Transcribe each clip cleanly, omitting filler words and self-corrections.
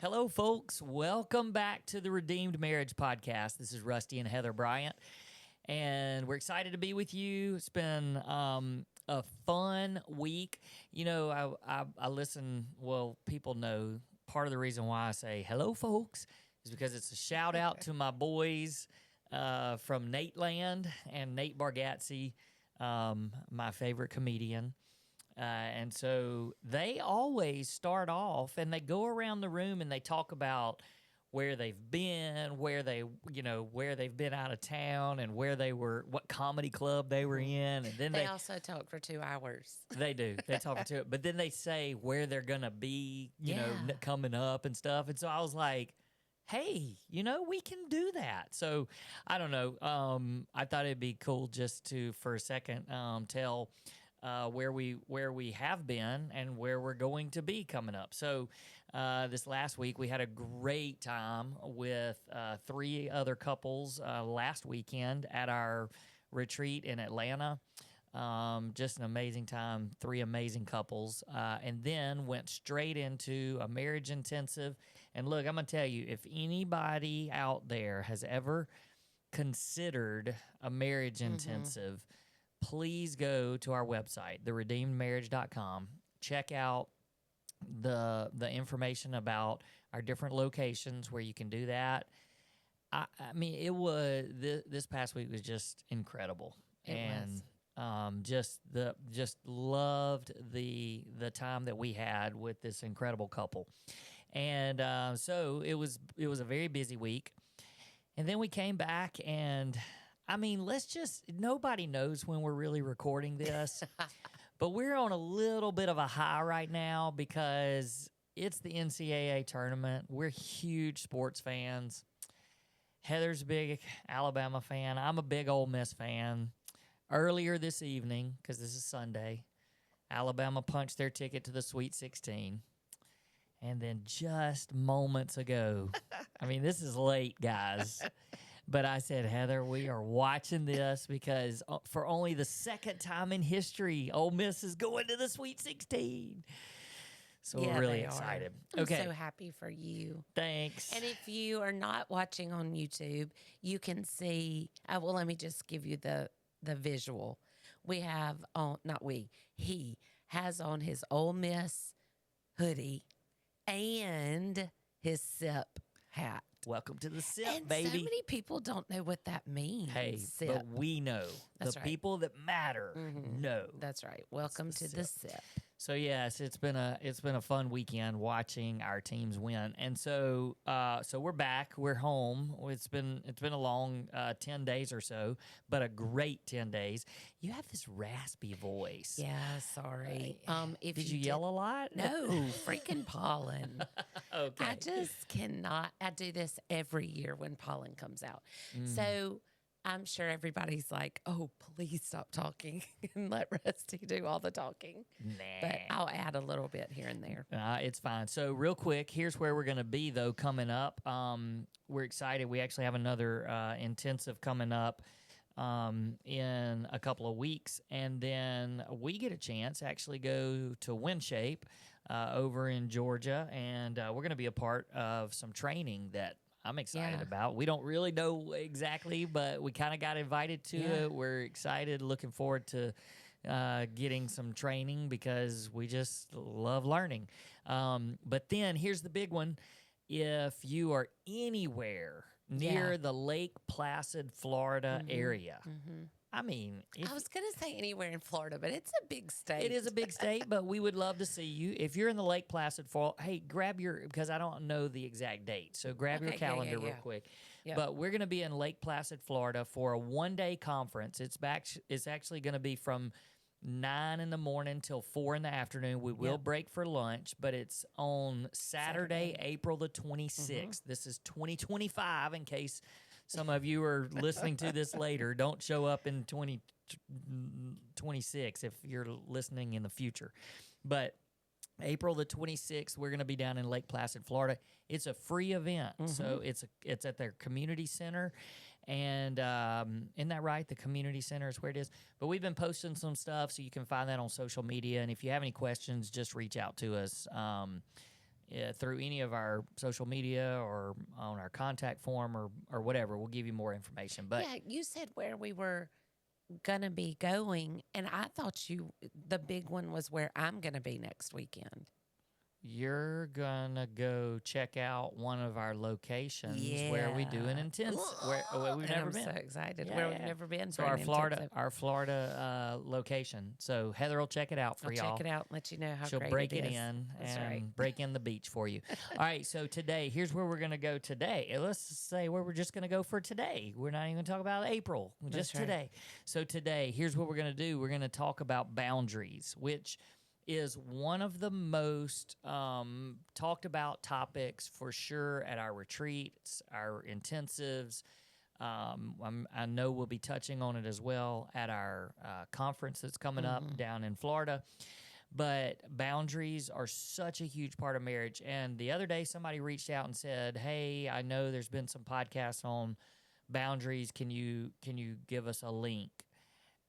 Hello, folks. Welcome back to the Redeemed Marriage Podcast. This is Rusty and Heather Bryant, and we're excited to be with you. It's been a fun week. You know, I listen, well, people know part of the reason why I say hello, folks, is because it's a shout out to my boys from Nate Land and Nate Bargatze, my favorite comedian. And so they always start off and they go around the room and they talk about where they've been, where they've been out of town and where they were, what comedy club they were in. And then they also talk for 2 hours. They do. They talk for 2, but then they say where they're going to be, coming up and stuff. And so I was like, hey, we can do that. So I don't know. I thought it'd be cool just to, for a second, tell where we have been and where we're going to be coming up. So this last week we had a great time with 3 other couples last weekend at our retreat in Atlanta. Just an amazing time, 3 amazing couples, and then went straight into a marriage intensive. And look, I'm going to tell you, if anybody out there has ever considered a marriage intensive, please go to our website, theredeemedmarriage.com. Check out the information about our different locations where you can do that. I mean, it was this past week was just incredible, just loved the time that we had with this incredible couple, and so it was a very busy week, and then we came back and. I mean, nobody knows when we're really recording this, but we're on a little bit of a high right now because it's the NCAA tournament. We're huge sports fans. Heather's a big Alabama fan. I'm a big Ole Miss fan. Earlier this evening, because this is Sunday, Alabama punched their ticket to the Sweet 16. And then just moments ago, I mean, this is late, guys. But I said, Heather, we are watching this because for only the second time in history, Ole Miss is going to the Sweet 16. So we're really excited. I'm so happy for you. Thanks. And if you are not watching on YouTube, you can see, let me just give you the visual. We have on, he has on his Ole Miss hoodie and his SIP hat. Welcome to the SIP, and baby. So many people don't know what that means. Hey, SIP. but we know. That's right. People that matter know. That's right. Welcome to the SIP. So yes, it's been a fun weekend watching our teams win, and so we're back, we're home. It's been a long 10 days or so, but a great 10 days. You have this raspy voice. Yeah, sorry. Did you yell a lot? No, freaking pollen. Okay. I just cannot. I do this every year when pollen comes out. So I'm sure everybody's like, oh, please stop talking and let Rusty do all the talking. Nah. But I'll add a little bit here and there. It's fine. So real quick, here's where we're going to be, though, coming up. We're excited. We actually have another intensive coming up in a couple of weeks. And then we get a chance to actually go to WinShape over in Georgia. And we're going to be a part of some training that I'm excited about. We don't really know exactly, but we kind of got invited to it. We're excited, looking forward to getting some training because we just love learning. But then here's the big one. If you are anywhere near the Lake Placid, Florida area, I mean, I was going to say anywhere in Florida, but it's a big state. It is a big state, but we would love to see you. If you're in the Lake Placid, hey, because I don't know the exact date, so grab your calendar real quick. Yep. But we're going to be in Lake Placid, Florida for a one-day conference. It's actually going to be from 9 in the morning till 4 in the afternoon. We will break for lunch, but it's on Saturday, April the 26th. This is 2025 in case some of you are listening to this later. Don't show up in 2026 if you're listening in the future. But April the 26th, we're going to be down in Lake Placid, Florida. It's a free event, so it's at their community center. And isn't that right? The community center is where it is. But we've been posting some stuff, so you can find that on social media. And if you have any questions, just reach out to us. through any of our social media or on our contact form or whatever. We'll give you more information. But yeah, you said where we were gonna be going, and I thought the big one was where I'm gonna be next weekend. you're gonna go check out one of our locations where we do an Yeah. where we've And never I'm been. so excited. Yeah, Where yeah. we've never been So for an intensive. Our Florida location. So Heather will check it out for I'll y'all. check it out and let you know how She'll great break it is. in That's and right. break in the beach for you. All right, so today, here's where we're going to go today. Let's just say where we're just going to go for today. We're not even going to talk about April, just That's right. today. So today, here's what we're going to do. We're going to talk about boundaries, which is one of the most talked about topics for sure at our retreats, our intensives. I know we'll be touching on it as well at our conference that's coming up down in Florida. But boundaries are such a huge part of marriage. And the other day, somebody reached out and said, "Hey, I know there's been some podcasts on boundaries. Can you give us a link?"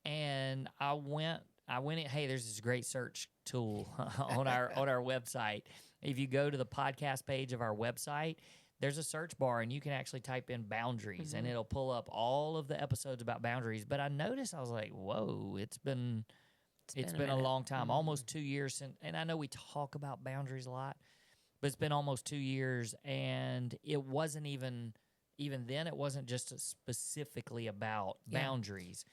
And I went in, hey, there's this great search tool on our website. If you go to the podcast page of our website, there's a search bar and you can actually type in boundaries and it'll pull up all of the episodes about boundaries. But I noticed, I was like, whoa, it's been a long time, almost 2 years since, and I know we talk about boundaries a lot, but it's been almost 2 years, and it wasn't even then, it wasn't just specifically about boundaries.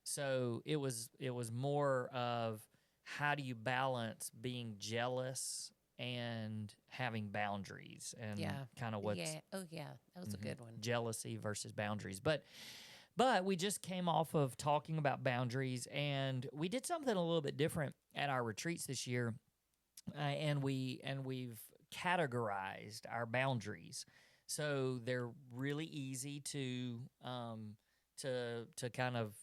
So it was more of how do you balance being jealous and having boundaries, and kind of what's That was a good one. jealousy versus boundaries. But we just came off of talking about boundaries, and we did something a little bit different at our retreats this year, and we've categorized our boundaries, so they're really easy to kind of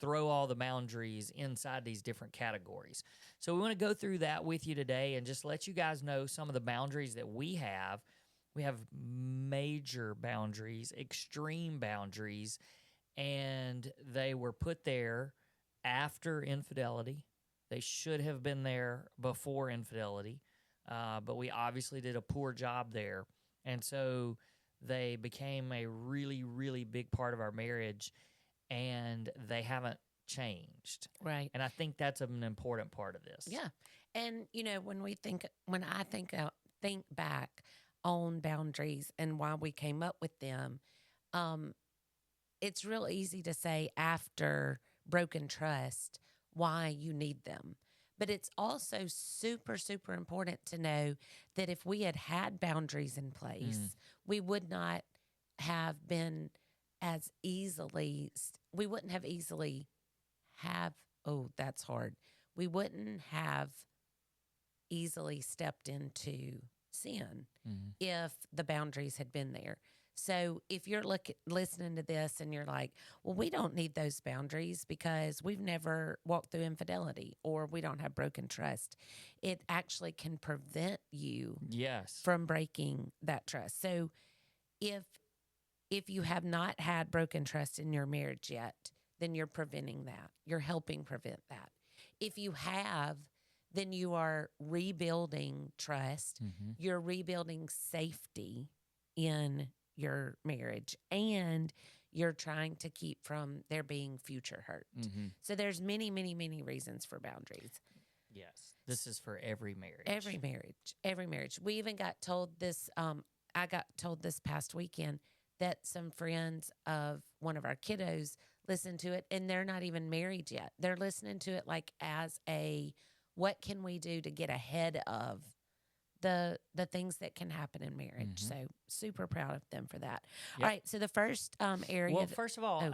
throw all the boundaries inside these different categories. So we want to go through that with you today and just let you guys know some of the boundaries that we have. We have major boundaries, extreme boundaries, and they were put there after infidelity. They should have been there before infidelity, but we obviously did a poor job there. And so they became a really, really big part of our marriage, and they haven't changed. Right. And I think that's an important part of this. Yeah. And when I think back on boundaries and why we came up with them, it's real easy to say after broken trust why you need them. But it's also super, super important to know that if we had boundaries in place, we would not have been as easily, we wouldn't have easily have, oh, that's hard. We wouldn't have easily stepped into sin if the boundaries had been there. So if you're listening to this and you're like, well, we don't need those boundaries because we've never walked through infidelity or we don't have broken trust, it actually can prevent you from breaking that trust. So if you have not had broken trust in your marriage yet, then you're preventing that. You're helping prevent that. If you have, then you are rebuilding trust. You're rebuilding safety in your marriage, and you're trying to keep from there being future hurt. So there's many, many, many reasons for boundaries. Yes. This is for every marriage. Every marriage. We even got told this, I got told this past weekend that some friends of one of our kiddos listened to it, and they're not even married yet. They're listening to it like as a, what can we do to get ahead of the things that can happen in marriage. So super proud of them for that. All right. So the first area. Well, first of all,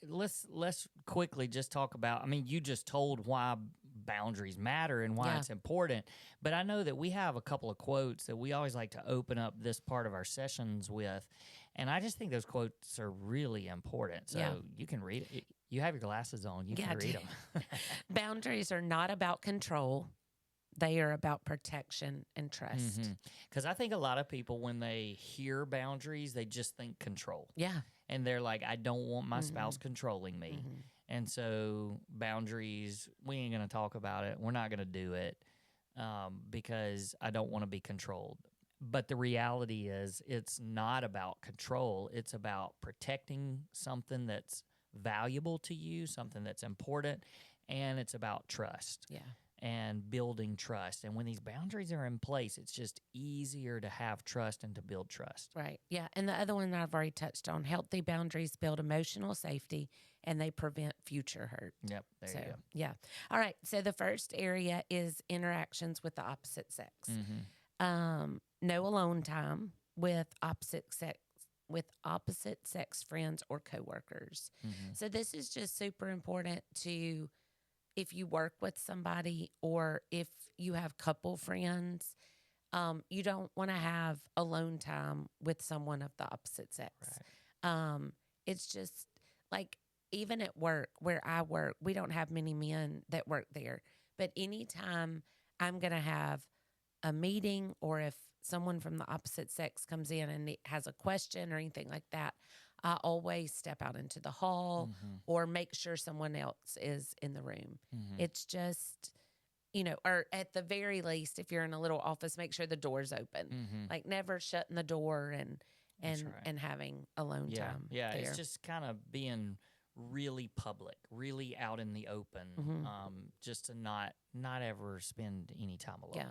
let's quickly just talk about, I mean, you just told why boundaries matter and why it's important. But I know that we have a couple of quotes that we always like to open up this part of our sessions with. And I just think those quotes are really important. So you can read it. You have your glasses on. You can read them. Boundaries are not about control. They are about protection and trust. Because I think a lot of people, when they hear boundaries, they just think control. Yeah. And they're like, I don't want my spouse controlling me. And so boundaries, we ain't going to talk about it. We're not going to do it because I don't want to be controlled. but the reality is it's not about control. It's about protecting something that's valuable to you, something that's important, and it's about trust. Yeah. And building trust. And when these boundaries are in place, it's just easier to have trust and to build trust. Right. Yeah. And the other one that I've already touched on, healthy boundaries build emotional safety and they prevent future hurt. Yep. There you go. Yeah. All right. So the first area is interactions with the opposite sex. No alone time with opposite sex friends or coworkers. So this is just super important to, if you work with somebody or if you have couple friends, you don't want to have alone time with someone of the opposite sex. Right. It's just like, even at work where I work, we don't have many men that work there. But anytime I'm going to have a meeting, or if someone from the opposite sex comes in and has a question or anything like that, I always step out into the hall or make sure someone else is in the room. It's just, or at the very least, if you're in a little office, make sure the door's open. Like never shutting the door and having alone time. Yeah, there. It's just kind of being really public, really out in the open, just to not ever spend any time alone. Yeah,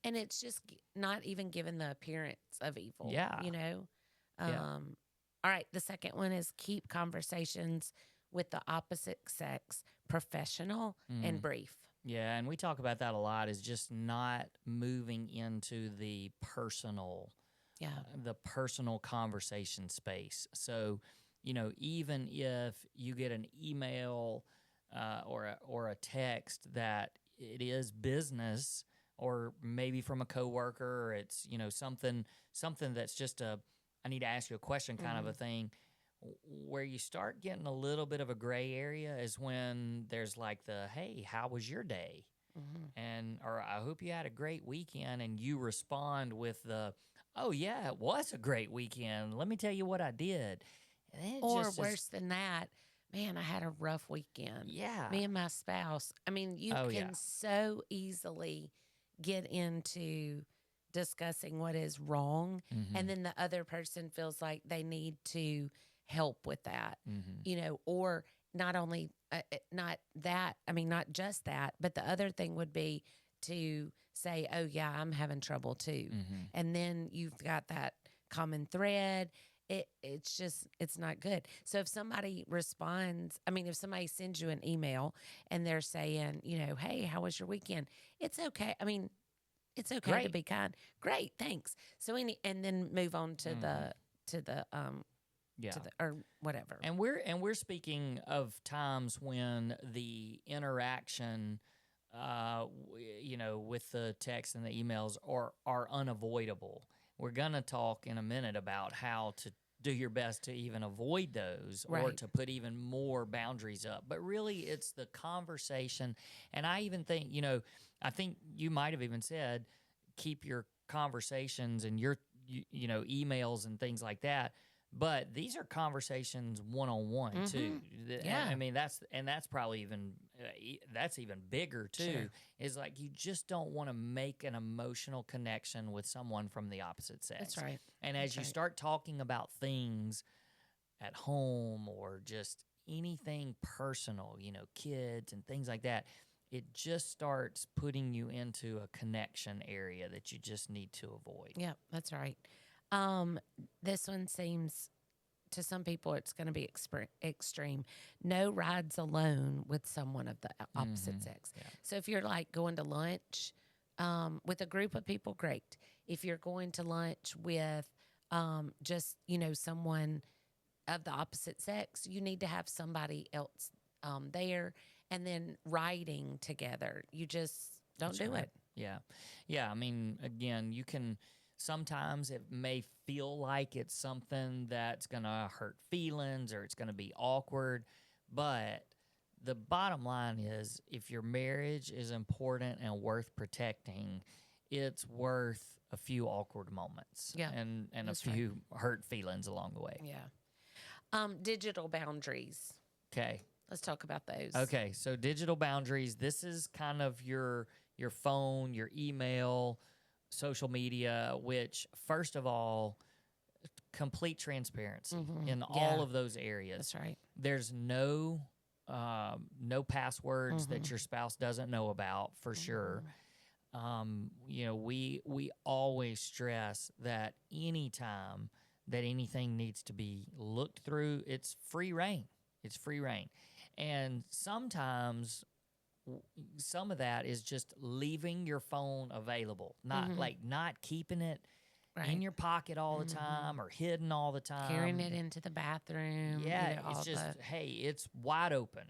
and it's just not even given the appearance of evil. Yeah, All right, the second one is keep conversations with the opposite sex professional and brief. Yeah, and we talk about that a lot, is just not moving into the personal, the personal conversation space. So, even if you get an email or a text that it is business, or maybe from a coworker, or it's something that's just I need to ask you a question kind of a thing. Where you start getting a little bit of a gray area is when there's like hey, how was your day? Or I hope you had a great weekend, and you respond with oh yeah, it was a great weekend. Let me tell you what I did. Or worse than that, man, I had a rough weekend. Yeah. Me and my spouse. I mean, you can so easily get into discussing what is wrong, and then the other person feels like they need to help with that, or not only, not just that, but the other thing would be to say, oh yeah, I'm having trouble too. And then you've got that common thread. It's not good. So if somebody responds, if somebody sends you an email and they're saying, hey, how was your weekend? It's okay. It's okay Great. to be kind. Great, thanks. So and then move on to or whatever. And we're speaking of times when the interaction, with the text and the emails are unavoidable. We're gonna talk in a minute about how to do your best to even avoid those, or to put even more boundaries up. But really, it's the conversation. And I even think, I think you might have even said, keep your conversations and your, emails and things like that. But these are conversations one-on-one too. Yeah. That's probably even that's even bigger too. Sure. Is like, you just don't want to make an emotional connection with someone from the opposite sex. That's right. And as you start talking about things at home, or just anything personal, kids and things like that, it just starts putting you into a connection area that you just need to avoid. Yeah, that's right. This one seems, to some people, it's going to be extreme. No rides alone with someone of the opposite sex. Yeah. So if you're like going to lunch with a group of people, great. If you're going to lunch with just, someone of the opposite sex, you need to have somebody else there, and then riding together. You just don't do it. Yeah. Yeah. Again, you can. Sometimes it may feel like it's something that's going to hurt feelings, or it's going to be awkward. But the bottom line is, if your marriage is important and worth protecting, it's worth a few awkward moments, and a few hurt feelings along the way. Yeah. Digital boundaries. Okay. Let's talk about those. Okay. So digital boundaries, this is kind of your phone, your email, social media, which first of all, complete transparency in all of those areas. That's right. There's no passwords that your spouse doesn't know about for sure. We always stress that anytime that anything needs to be looked through, it's free reign. It's free reign. And sometimes some of that is just leaving your phone available, not keeping it in your pocket all the time or hidden all the time. Carrying it into the bathroom. Yeah, it's just, hey, it's wide open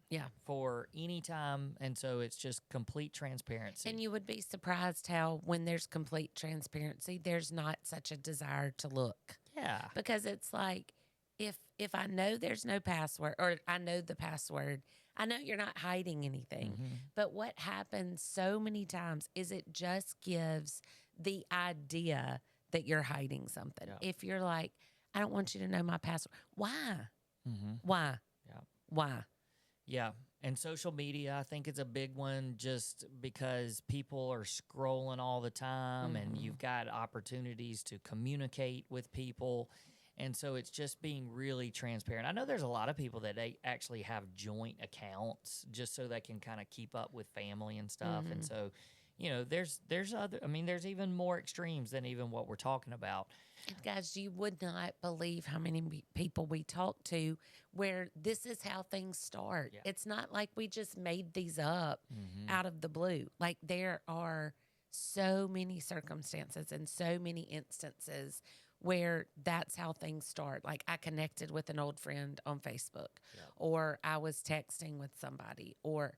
for any time. And so it's just complete transparency. And you would be surprised how when there's complete transparency, there's not such a desire to look. Yeah. Because it's like, if I know there's no password or I know the password, I know you're not hiding anything. But what happens so many times is it just gives the idea that you're hiding something. Yeah. If you're like, I don't want you to know my password. Why? Why? Yeah. Why? Yeah. And social media, I think it's a big one just because people are scrolling all the time and you've got opportunities to communicate with people. And so it's just being really transparent. I know there's a lot of people that they actually have joint accounts just so they can kind of keep up with family and stuff. And so, there's there's even more extremes than even what we're talking about. And guys, you would not believe how many people we talk to where this is how things start. Yeah. It's not like we just made these up out of the blue. Like there are so many circumstances and so many instances where that's how things start. Like I connected with an old friend on Facebook or I was texting with somebody or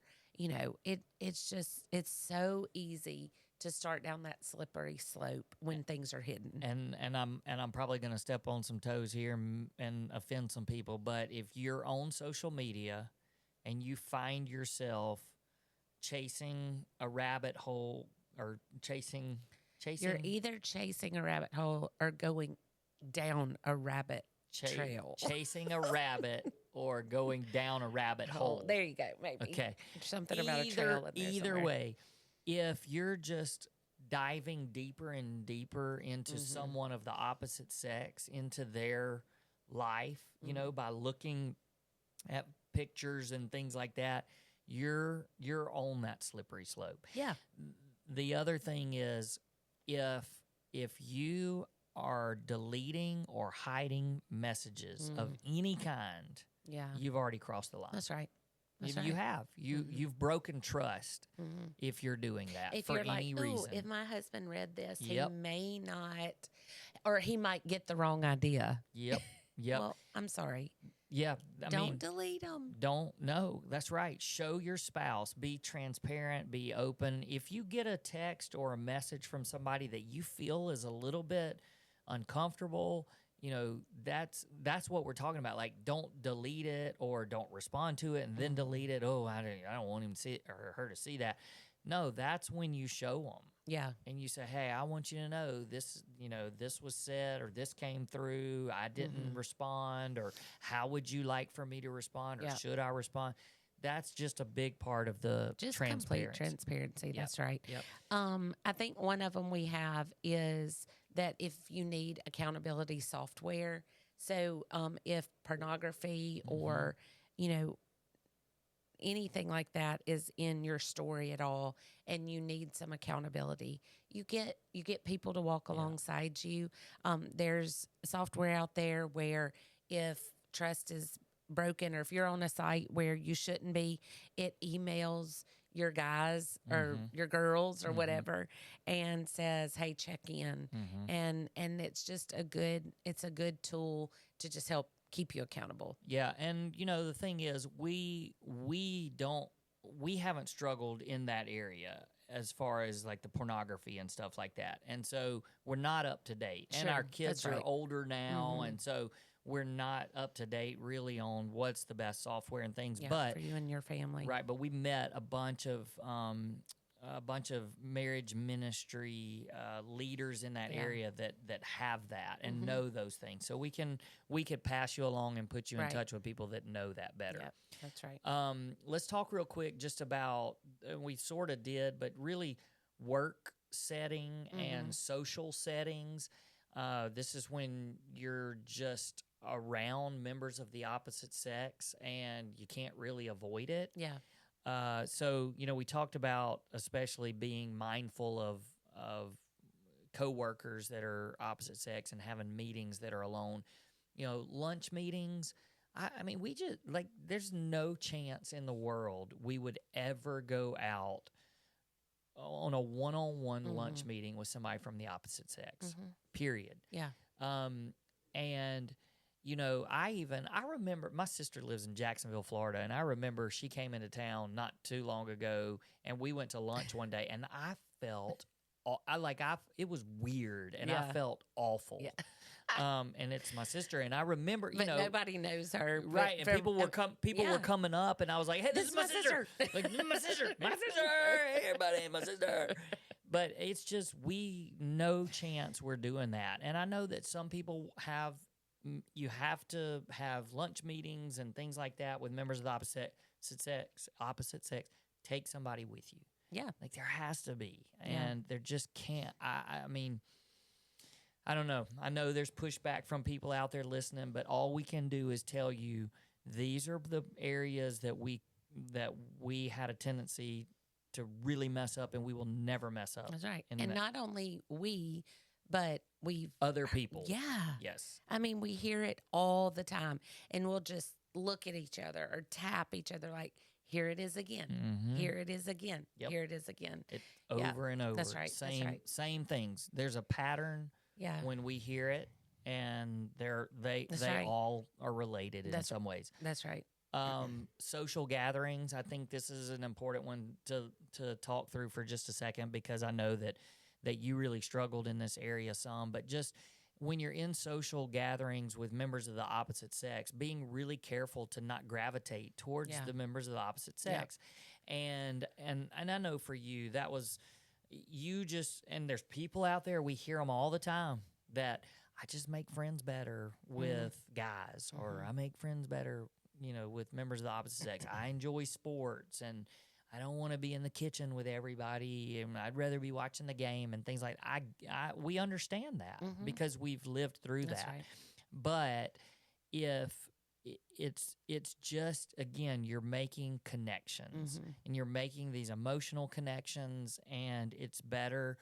it's so easy to start down that slippery slope when things are hidden. And I'm probably going to step on some toes here and offend some people, but if you're on social media and you find yourself chasing a rabbit hole or chasing you're either chasing a rabbit hole or going down a rabbit trail. Chasing a rabbit or going down a rabbit hole. There you go, maybe. Okay. Something about a trail in there Either somewhere. way, if you're just diving deeper and deeper into someone of the opposite sex, into their life, by looking at pictures and things like that, you're on that slippery slope. Yeah. The other thing is if you are deleting or hiding messages of any kind, you've already crossed the line. That's right. You have. You've broken trust if you're doing that if for you're any like, reason. If my husband read this, he may not, or he might get the wrong idea. Yep. Well, I'm sorry. Yeah. Don't delete them. No, that's right. Show your spouse. Be transparent. Be open. If you get a text or a message from somebody that you feel is a little bit uncomfortable, that's what we're talking about. Like, don't delete it or don't respond to it and then delete it. Oh, I don't want him to see it or her to see that. No, that's when you show them. Yeah. And you say, hey, I want you to know this, this was said or this came through. I didn't respond, or how would you like for me to respond, or should I respond? That's just a big part of the complete transparency. Yep. That's right. Yep. I think one of them we have is that if you need accountability software, so if pornography or, anything like that is in your story at all and you need some accountability, you get people to walk alongside you. There's software out there where if trust is broken or if you're on a site where you shouldn't be, it emails your guys or your girls or whatever and says, hey, check in. And it's just a good tool to just help keep you accountable. Yeah. And the thing is, we haven't struggled in that area as far as like the pornography and stuff like that. And so we're not up to date. Sure, and our kids that's are right. older now. And so we're not up to date really on what's the best software and things. But for you and your family. Right. But we met a bunch of marriage ministry leaders in that area that have that and know those things. So we could pass you along and put you in touch with people that know that better. Yep, that's right. Let's talk real quick just about, we sort of did, but really work setting and social settings. This is when you're just around members of the opposite sex and you can't really avoid it. Yeah. So, we talked about especially being mindful of coworkers that are opposite sex and having meetings that are alone. Lunch meetings. I mean, we just there's no chance in the world we would ever go out on a one-on-one lunch meeting with somebody from the opposite sex. Period. Yeah. And I remember my sister lives in Jacksonville, Florida, and I remember she came into town not too long ago, and we went to lunch one day, and I felt it was weird, and I felt awful. Yeah. And it's my sister, and I remember, but nobody knows her, right? And people were coming up, and I was like, "Hey, this is my sister." Like, this is my sister, my sister. Hey, everybody, my sister. But it's just no chance we're doing that, and I know that some people have. You have to have lunch meetings and things like that with members of the opposite sex. Take somebody with you. Yeah, like there has to be, and there just can't. I mean. I don't know. I know there's pushback from people out there listening, but all we can do is tell you these are the areas that we had a tendency to really mess up, and we will never mess up. That's right. And not only we, but other people. Yeah. Yes. I mean, we hear it all the time, and we'll just look at each other or tap each other like, here it is again. Mm-hmm. Here it is again. Yep. Here it is again. Over and over. That's right. Same things. There's a pattern. Yeah. When we hear it, and they right. all are related in some ways. That's right. Social gatherings. I think this is an important one to talk through for just a second, because I know that you really struggled in this area some. But just when you're in social gatherings with members of the opposite sex, being really careful to not gravitate towards the members of the opposite sex. Yeah. And I know for you that was. And there's people out there, we hear them all the time, that I just make friends better with guys, or I make friends better, with members of the opposite sex. I enjoy sports, and I don't want to be in the kitchen with everybody, and I'd rather be watching the game and things like that. We understand that because we've lived through that. Right. But if it's just, again, you're making connections and you're making these emotional connections, and it's better,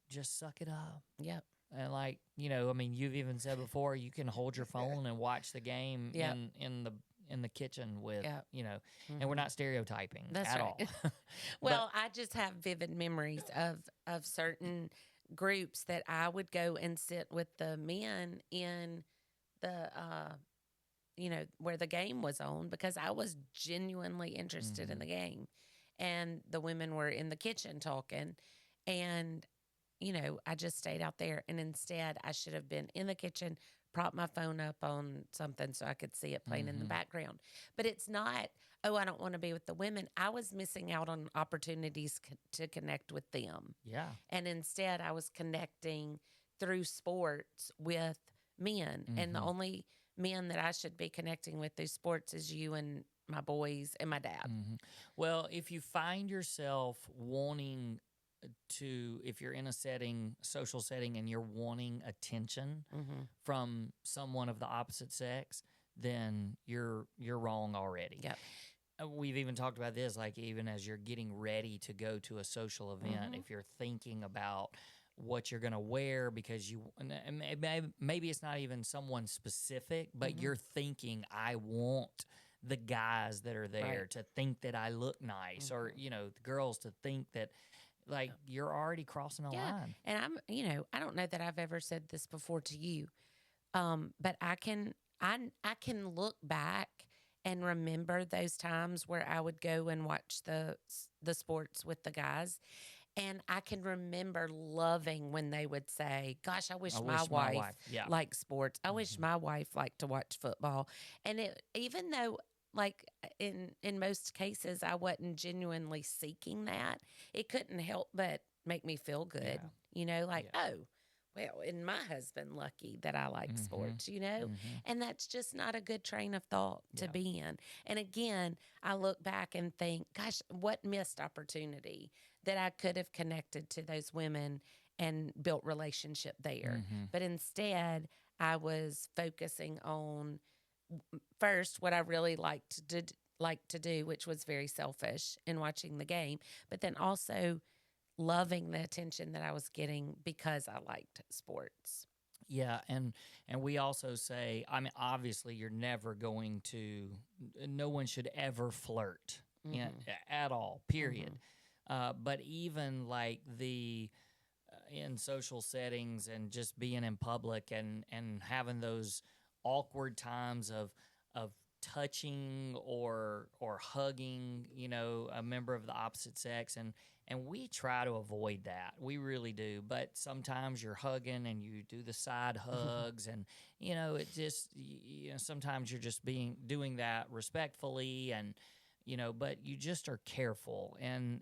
just suck it up. Yep. And I mean, you've even said before, you can hold your phone and watch the game in the kitchen with, and we're not stereotyping at all. Well, I just have vivid memories of certain groups that I would go and sit with the men in the where the game was on, because I was genuinely interested in the game, and the women were in the kitchen talking, and I just stayed out there, and instead I should have been in the kitchen, propped my phone up on something so I could see it playing in the background. But it's not, I don't want to be with the women. I was missing out on opportunities to connect with them. Yeah. And instead I was connecting through sports with men, and the only men that I should be connecting with through sports is you and my boys and my dad. Well, if you find yourself wanting to, if you're in a social setting, and you're wanting attention from someone of the opposite sex, then you're wrong already. Yep. We've even talked about this, even as you're getting ready to go to a social event, if you're thinking about what you're going to wear, because maybe it's not even someone specific, but you're thinking, I want the guys that are there to think that I look nice, or the girls to think that, you're already crossing a line. And I don't know that I've ever said this before to you, but I can look back and remember those times where I would go and watch the sports with the guys. And I can remember loving when they would say, gosh, I wish my wife liked sports. I wish my wife liked to watch football. And even though, in most cases, I wasn't genuinely seeking that, it couldn't help but make me feel good. Oh, well, isn't my husband lucky that I like sports, And that's just not a good train of thought to be in. And again, I look back and think, gosh, what missed opportunity that I could have connected to those women and built relationship there. But instead, I was focusing on first what I really liked to do, which was very selfish in watching the game, but then also loving the attention that I was getting because I liked sports. Yeah, and we also say, I mean, obviously, you're never going to. No one should ever flirt at all. Period. But even like in social settings and just being in public and having those awkward times of touching or hugging, a member of the opposite sex, and we try to avoid that. We really do. But sometimes you're hugging and you do the side hugs, and it just sometimes you're just doing that respectfully, and but you just are careful, and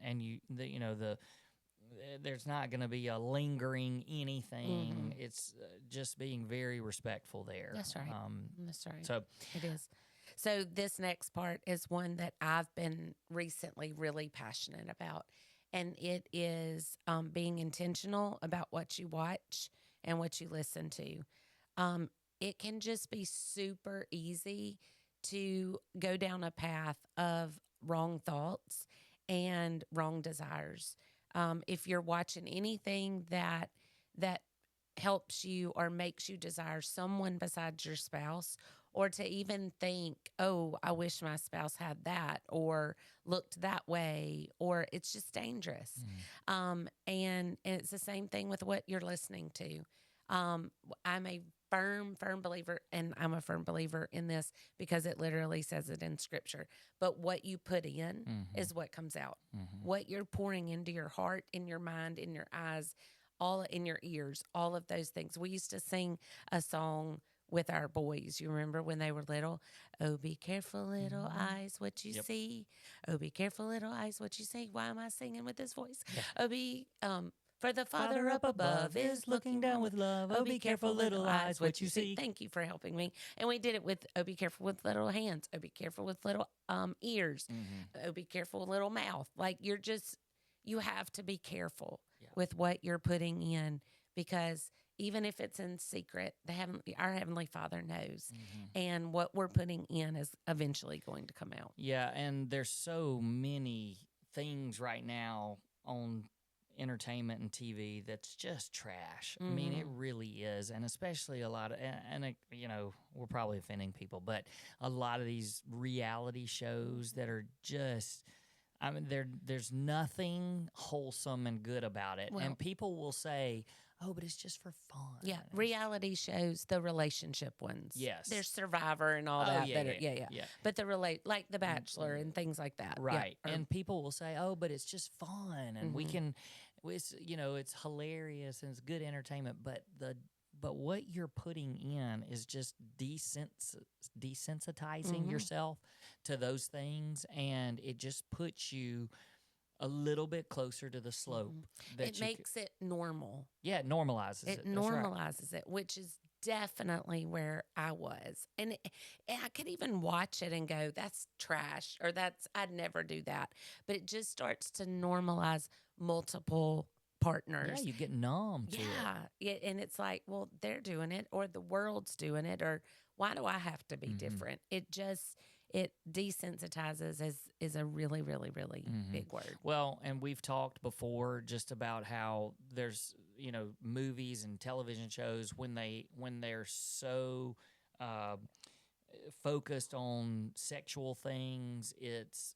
there's not going to be a lingering anything. It's just being very respectful there. That's right. That's right. So it is. So this next part is one that I've been recently really passionate about, and it is being intentional about what you watch and what you listen to. It can just be super easy to go down a path of wrong thoughts and wrong desires. If you're watching anything that helps you or makes you desire someone besides your spouse, or to even think, oh, I wish my spouse had that or looked that way, or it's just dangerous. And it's the same thing with what you're listening to. I'm a firm believer, and I'm a firm believer in this because it literally says it in Scripture. But what you put in is what comes out. What you're pouring into your heart, in your mind, in your eyes, all in your ears, all of those things. We used to sing a song with our boys. You remember when they were little? Oh, be careful, little eyes, what you see. Oh, be careful, little eyes, what you see. Why am I singing with this voice? Yeah. Oh, for the Father up above is looking down with love. Oh, be careful, little eyes, what you see. Thank you for helping me. And we did it with, oh, be careful with little hands. Oh, be careful with little ears. Oh, be careful with little mouth. Like you have to be careful with what you're putting in, because even if it's in secret, our Heavenly Father knows. And what we're putting in is eventually going to come out. Yeah, and there's so many things right now on entertainment and TV that's just trash. I mean, it really is. And especially a lot of, and we're probably offending people, but a lot of these reality shows that are just, I mean, there's nothing wholesome and good about it. Well, and people will say, oh, but it's just for fun. Yeah, reality shows, the relationship ones. Yes. There's Survivor and all that. Yeah. But like The Bachelor and things like that. Right. Yeah. And people will say, oh, but it's just fun, and it's hilarious and it's good entertainment, but what you're putting in is just desensitizing yourself to those things, and it just puts you a little bit closer to the slope. It makes it normal. Yeah, it normalizes it. It normalizes it, which is definitely where I was. And I could even watch it and go, that's trash, or I'd never do that. But it just starts to normalize multiple partners. Yeah, you get numb to it. Yeah, and it's like, well, they're doing it, or the world's doing it, or why do I have to be different? It desensitizes is a really, really, really big word. Well, and we've talked before just about how there's, movies and television shows when they're so focused on sexual things, it's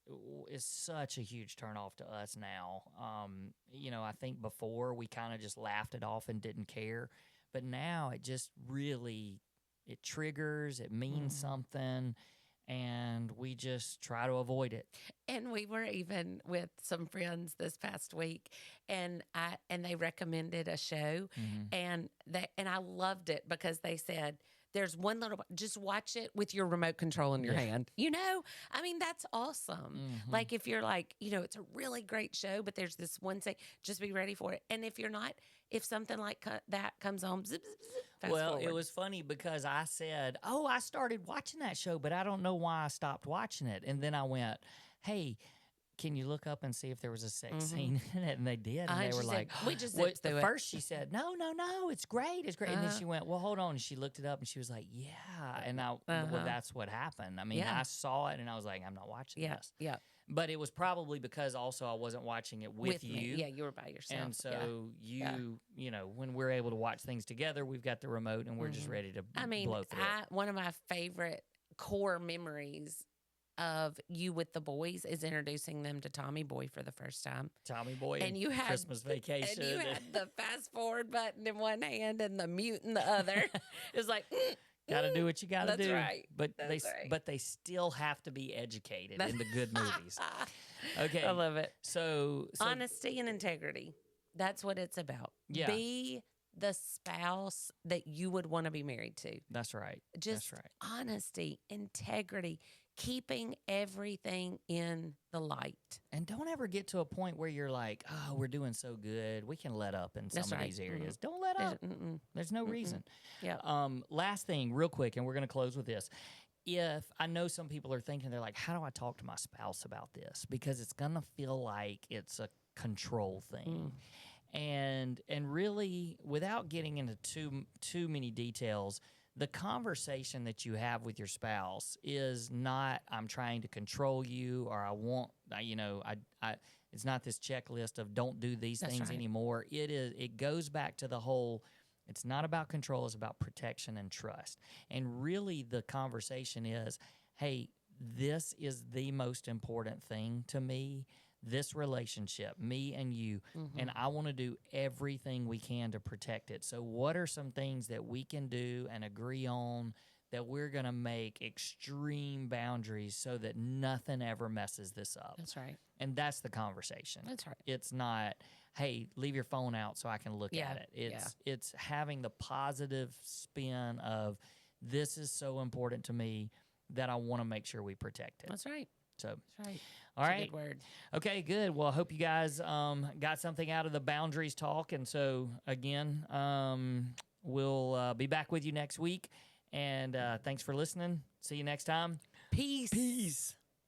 such a huge turnoff to us now. I think before we kind of just laughed it off and didn't care, but now it just really, it triggers, it means something, and we just try to avoid it. And we were even with some friends this past week, and they recommended a show, and I loved it because they said, there's one just watch it with your remote control in your hand. I mean, that's awesome. Like if you're like, it's a really great show, but there's this one thing, just be ready for it. And if you're not, if something like that comes on, zip, zip, zip, fast forward. It was funny because I said, oh, I started watching that show, but I don't know why I stopped watching it. And then I went, hey, can you look up and see if there was a sex scene in it? And they did. And they were she like, said, we just well, zipped through at it. first she said, no, it's great. It's great. And then she went, well, hold on. And she looked it up and she was like, yeah. And well, that's what happened. I mean, I saw it and I was like, I'm not watching this. Yeah. But it was probably because also I wasn't watching it with you. Me. Yeah, you were by yourself. And so you know, when we're able to watch things together, we've got the remote and we're just ready to blow through it. One of my favorite core memories of you with the boys is introducing them to Tommy Boy for the first time. Tommy Boy and you had Christmas Vacation. And you had the fast forward button in one hand and the mute in the other. It was like... Got to do what you got to do. Right. But they still have to be educated in the good movies. Okay. I love it. So honesty and integrity. That's what it's about. Yeah. Be the spouse that you would want to be married to. That's right. Just That's right. honesty, integrity, keeping everything in the light. And don't ever get to a point where you're like, oh, we're doing so good. We can let up in some of these areas. Don't let up. There's no reason. Yeah. Last thing, real quick, and we're going to close with this. If I know some people are thinking, they're like, how do I talk to my spouse about this? Because it's going to feel like it's a control thing. And really, without getting into too many details, the conversation that you have with your spouse is not, I'm trying to control you, or I want, you know, I it's not this checklist of don't do these things anymore. It goes back to the whole, it's not about control, it's about protection and trust. And really the conversation is, hey, this is the most important thing to me. This relationship, me and you, and I want to do everything we can to protect it. So what are some things that we can do and agree on that we're going to make extreme boundaries so that nothing ever messes this up? That's right. And that's the conversation. That's right. It's not, hey, leave your phone out so I can look at it. It's having the positive spin of, this is so important to me that I want to make sure we protect it. That's right. So, that's right. All right. Good word. Okay, good. Well, I hope you guys got something out of the boundaries talk. And so, again, we'll be back with you next week. And thanks for listening. See you next time. Peace. Peace.